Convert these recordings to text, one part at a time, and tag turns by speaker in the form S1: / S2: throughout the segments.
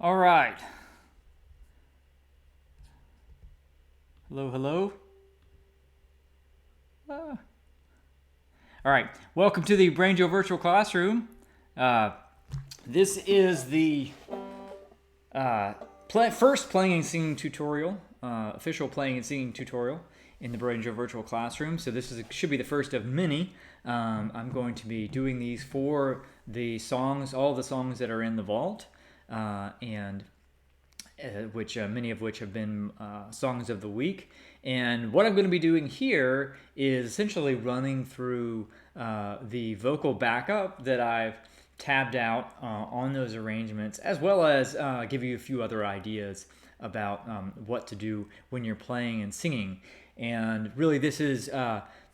S1: All right. Hello, hello. All right. Welcome to the Banjo Virtual Classroom. This is the first playing and singing tutorial, official playing and singing tutorial in the Banjo Virtual Classroom. So this should be the first of many. I'm going to be doing these for the songs, all the songs that are in the vault, and which many of which have been songs of the week. And what I'm going to be doing here is essentially running through the vocal backup that I've tabbed out on those arrangements, as well as give you a few other ideas about what to do when you're playing and singing. And really this is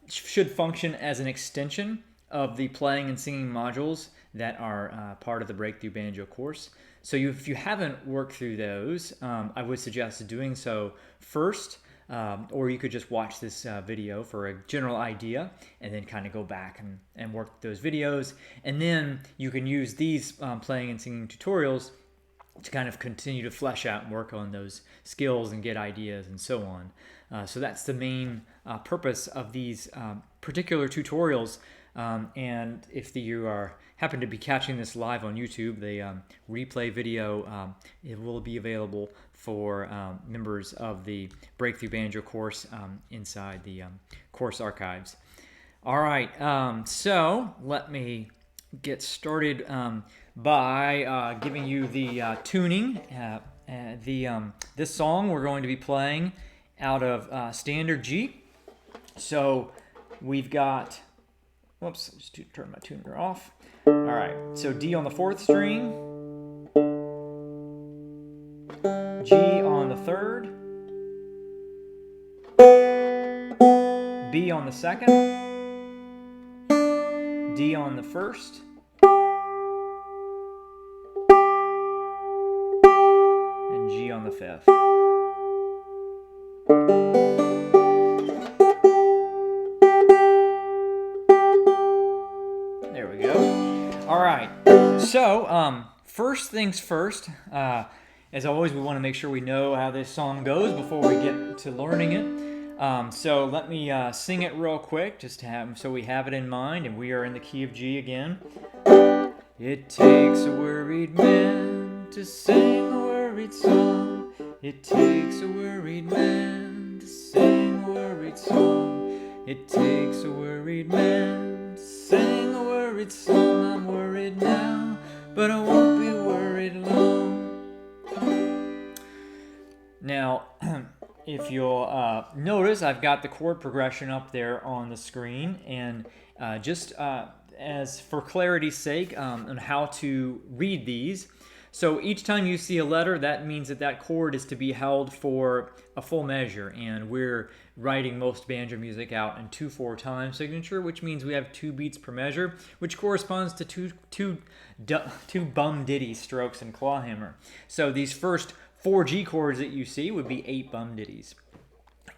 S1: should function as an extension of the playing and singing modules that are part of the Breakthrough Banjo course. So if you haven't worked through those, I would suggest doing so first, or you could just watch this video for a general idea and then kind of go back and work those videos. And then you can use these playing and singing tutorials to kind of continue to flesh out and work on those skills and get ideas and so on. So that's the main purpose of these particular tutorials. And if you happen to be catching this live on YouTube, the replay video it will be available for members of the Breakthrough Banjo course inside the course archives. All right, so let me get started by giving you the tuning. This song we're going to be playing out of standard G. So we've got, whoops, just turn my tuner off. All right, so D on the 4th string, G on the 3rd, B on the 2nd, D on the 1st, and G on the 5th. There we go. All right, so first things first, as always, we want to make sure we know how this song goes before we get to learning it. So let me sing it real quick, just to have so we have it in mind, and we are in the key of G again. It takes a worried man to sing a worried song. It takes a worried man to sing a worried song. It takes a worried man to sing a worried song. I'm worried now, but I won't be worried long. Now, if you'll notice, I've got the chord progression up there on the screen, and just as for clarity's sake on how to read these. So each time you see a letter, that means that chord is to be held for a full measure, and we're writing most banjo music out in 2/4 time signature, which means we have 2 beats per measure, which corresponds to two bum ditty strokes in Clawhammer. So these first 4 G chords that you see would be 8 bum ditties.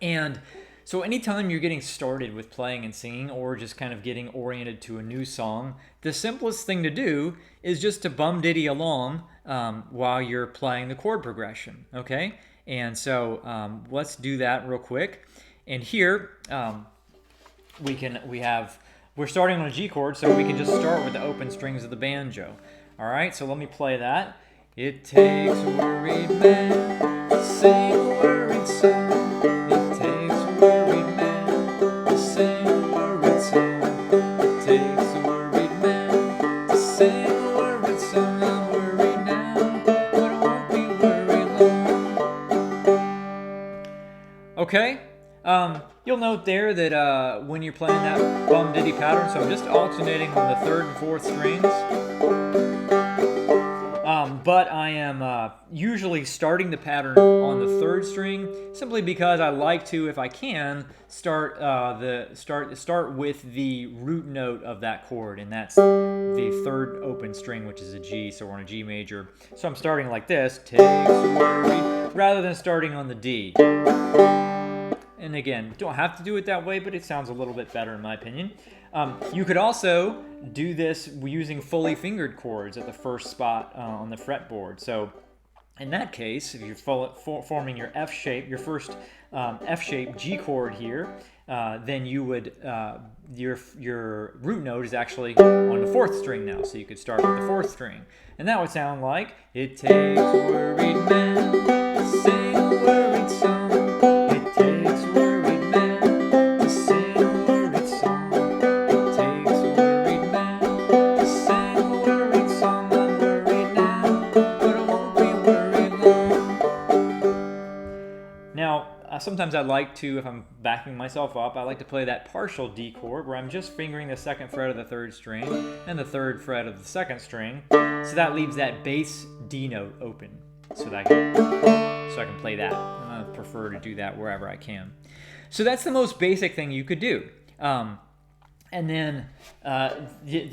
S1: And so anytime you're getting started with playing and singing, or just kind of getting oriented to a new song, the simplest thing to do is just to bum ditty along while you're playing the chord progression, okay? And so let's do that real quick. And here we're starting on a G chord, so we can just start with the open strings of the banjo. All right, so let me play that. It takes a worried man to sing a worried song. It takes a worried man to sing a worried song. It takes a worried man to sing a worried song. I'm worried now, but I won't be worried long. Okay, you'll note there that when you're playing that bum ditty pattern, so I'm just alternating on the 3rd and 4th strings. But I am usually starting the pattern on the 3rd string, simply because I like to, if I can, start with the root note of that chord, and that's the 3rd open string, which is a G. So we're on a G major. So I'm starting like this, takes a worry, rather than starting on the D. And again, don't have to do it that way, but it sounds a little bit better in my opinion. You could also do this using fully fingered chords at the first spot on the fretboard. So In that case, if you're forming your F shape, your first F shape G chord here, then you would your root note is actually on the 4th string now, so you could start with the 4th string, and that would sound like it takes a worried man to sing a worried song. It takes a worried man to sing a worried song. It takes a worried man to sing a worried song. I'm worried now, but I won't be worried long. Now, sometimes I like to, if I'm backing myself up, I like to play that partial D chord where I'm just fingering the 2nd fret of the 3rd string and the 3rd fret of the 2nd string. So that leaves that bass D note open so that I can play that. I prefer to do that wherever I can. So that's the most basic thing you could do. And then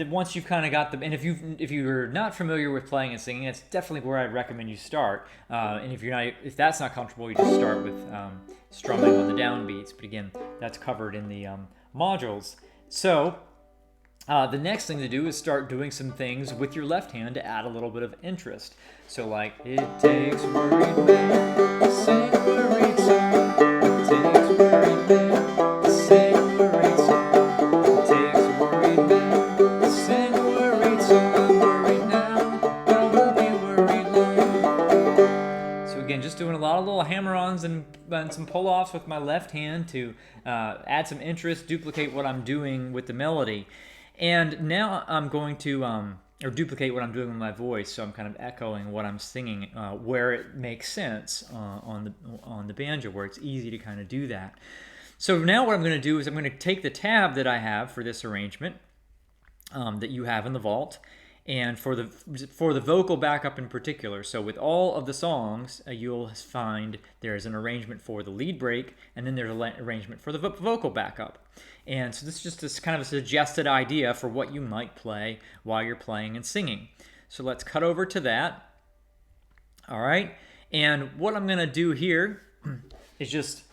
S1: once you've kind of got and if you're not familiar with playing and singing, it's definitely where I'd recommend you start. And if that's not comfortable, you just start with strumming on the downbeats. But again, that's covered in the modules. So the next thing to do is start doing some things with your left hand to add a little bit of interest. So like, it takes a worried man to sing a worried song. It takes a worried man to sing a worried song. Just doing a lot of little hammer-ons and some pull-offs with my left hand to add some interest, duplicate what I'm doing with the melody. And now I'm going to, or duplicate what I'm doing with my voice, so I'm kind of echoing what I'm singing where it makes sense on the banjo, where it's easy to kind of do that. So now what I'm going to do is I'm going to take the tab that I have for this arrangement that you have in the vault, and for the vocal backup in particular. So with all of the songs, you'll find there's an arrangement for the lead break, and then there's an arrangement for the vocal backup. And so this is just this kind of a suggested idea for what you might play while you're playing and singing. So let's cut over to that. All right, and what I'm going to do here is just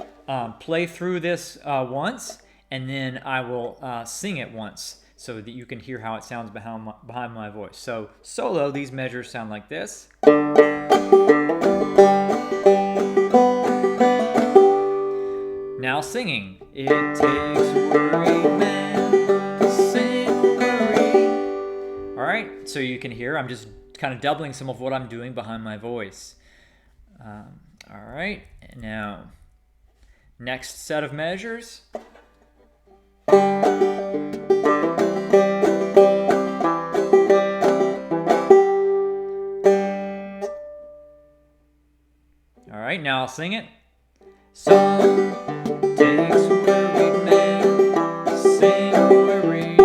S1: play through this once, and then I will sing it once, so that you can hear how it sounds behind my voice. So solo, these measures sound like this. Now singing. It takes a worried man to sing a worried. All right, so you can hear I'm just kind of doubling some of what I'm doing behind my voice. All right, now next set of measures. Now I'll sing it. Song takes a worried man to sing a worried.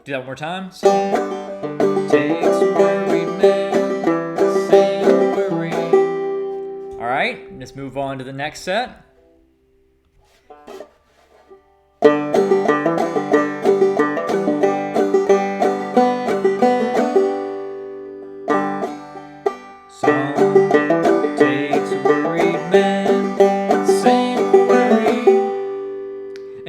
S1: Do that one more time. Song takes a worried man to sing a worried. All right, let's move on to the next set.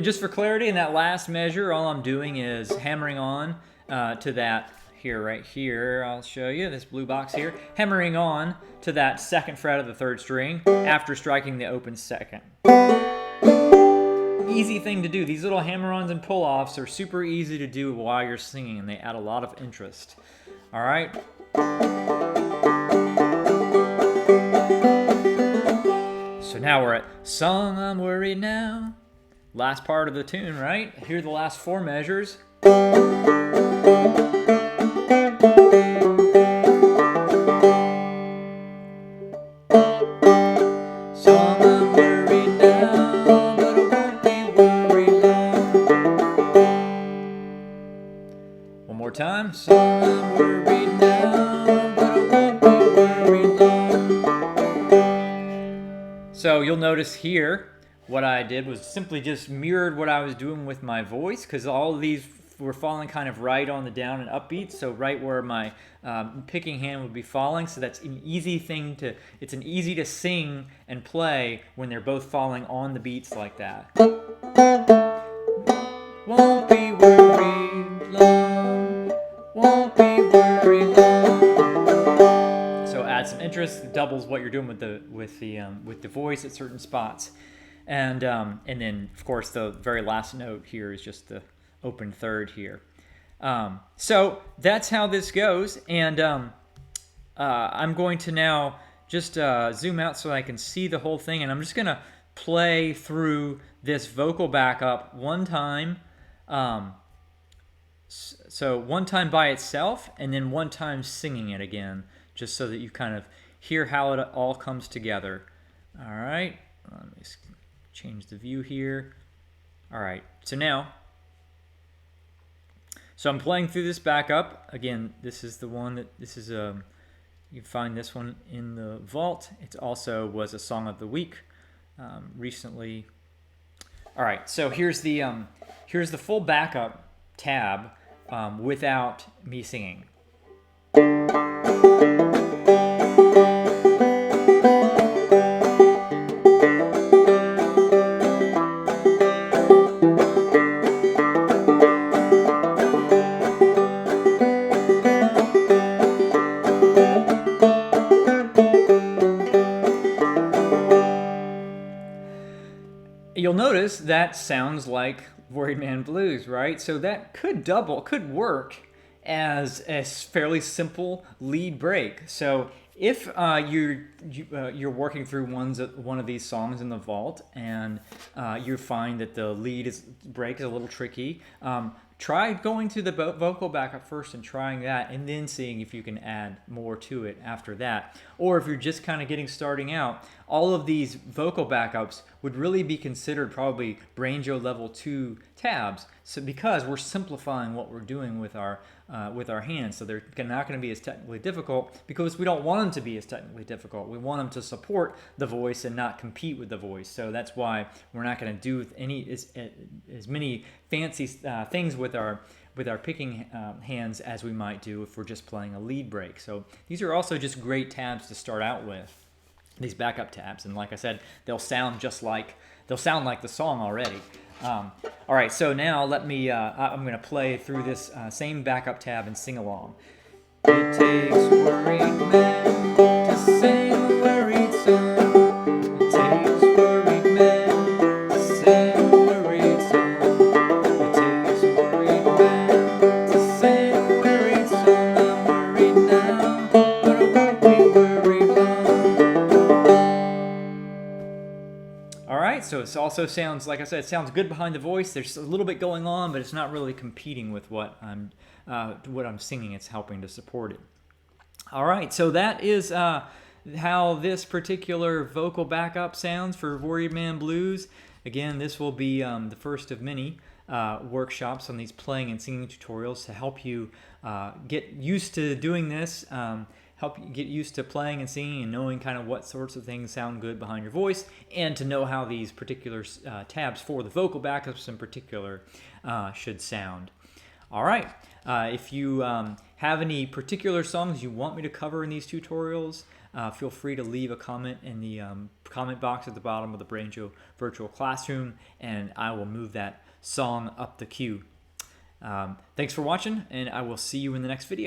S1: Just for clarity, in that last measure, all I'm doing is hammering on to that right here. I'll show you this blue box here. Hammering on to that 2nd fret of the 3rd string after striking the open 2nd. Easy thing to do. These little hammer-ons and pull-offs are super easy to do while you're singing, and they add a lot of interest. All right. So now we're at Song I'm Worried Now. Last part of the tune, right? Here are the last 4 measures. Song I'm worried now, but I won't be worried long. One more time. Song I'm worried now, but I won't be worried long. So you'll notice here, what I did was simply just mirrored what I was doing with my voice, because all of these were falling kind of right on the down and up beats, so right where my picking hand would be falling. So that's an easy thing it's an easy to sing and play when they're both falling on the beats like that. Won't be worried long, won't be worried long. So just doubles what you're doing with the voice at certain spots. And then, of course, the very last note here is just the open third here. So that's how this goes. And I'm going to now just zoom out so I can see the whole thing. And I'm just going to play through this vocal backup one time. So one time by itself, and then one time singing it again, just so that you kind of hear how it all comes together. All right. Let me change the view here. All right, so now, I'm playing through this backup. Again, this is the one that, you can find this one in the vault. It also was a song of the week recently. All right, so here's the full backup tab without me singing. You'll notice that sounds like Worried Man Blues, right? So that could work as a fairly simple lead break. So if you're working through one of these songs in the vault and you find that the lead break is a little tricky, try going to the vocal backup first and trying that, and then seeing if you can add more to it after that. Or if you're just kind of starting out, all of these vocal backups would really be considered probably Banjo level 2 tabs. So because we're simplifying what we're doing with our hands, so they're not going to be as technically difficult, because we don't want them to be as technically difficult. We want them to support the voice and not compete with the voice. So that's why we're not going to do as many fancy things with our picking hands as we might do if we're just playing a lead break. So these are also just great tabs to start out with, these backup tabs. And like I said, they'll sound like the song already. All right, so now let me, I'm going to play through this same backup tab and sing along. It takes worried men to sing a worried song. It takes worried men to sing a worried song. It takes worried men to sing a worried song. I'm worried now, but I won't be worried long. All right, so it also sounds, like I said, it sounds good behind the voice. There's a little bit going on, but it's not really competing with what I'm singing. It's helping to support it. All right, so that is how this particular vocal backup sounds for Worried Man Blues. Again, this will be the first of many workshops on these playing and singing tutorials to help you get used to doing this, help you get used to playing and singing and knowing kind of what sorts of things sound good behind your voice, and to know how these particular tabs for the vocal backups in particular should sound. All right, if you have any particular songs you want me to cover in these tutorials, feel free to leave a comment in the comment box at the bottom of the Banjo Virtual Classroom, and I will move that song up the queue. Thanks for watching, and I will see you in the next video.